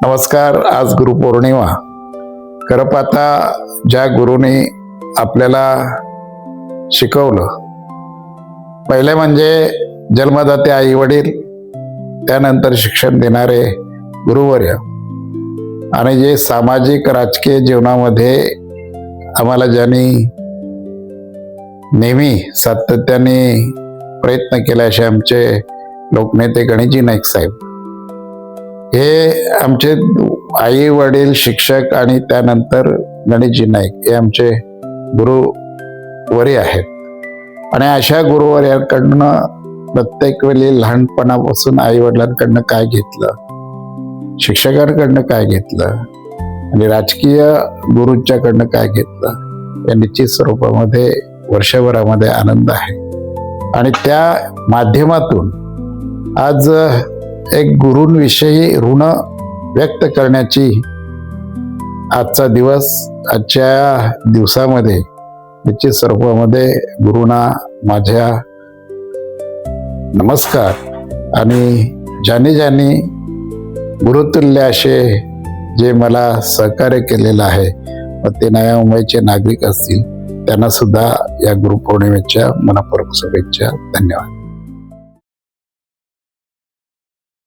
नमस्कार. आज गुरुपौर्णिमा. खरं पाहता ज्या गुरुने आपल्याला शिकवलं, पहिले म्हणजे जन्मदाते आई वडील, त्यानंतर शिक्षण देणारे गुरुवर्य, आणि जे सामाजिक राजकीय जीवनामध्ये आम्हाला ज्यांनी नेहमी सातत्याने प्रयत्न केला असे आमचे लोकनेते गणेशजी नाईक साहेब. हे आमचे आई वडील, शिक्षक आणि त्यानंतर गणेशजी नाईक हे आमचे गुरुवर्य आहेत. आणि अशा गुरुवर्यांकडनं प्रत्येक वेळी लहानपणापासून आई वडिलांकडनं काय घेतलं, शिक्षकांकडनं काय घेतलं आणि राजकीय गुरूंच्याकडनं काय घेतलं, या निश्चित स्वरूपामध्ये वर्षभरामध्ये आनंद आहे. आणि त्या माध्यमातून आज एक गुरूंविषयी ऋण व्यक्त करण्याची आजचा दिवस, आजच्या दिवसामध्ये निश्चित स्वरूपामध्ये गुरुंना माझ्या नमस्कार. आणि ज्यांनी ज्यांनी गुरुतुल्य असे जे मला सहकार्य केलेलं आहे, मग ते नव्या मुंबईचे नागरिक असतील, त्यांना सुद्धा या गुरुपौर्णिमेच्या मनपूर्वक शुभेच्छा. धन्यवाद.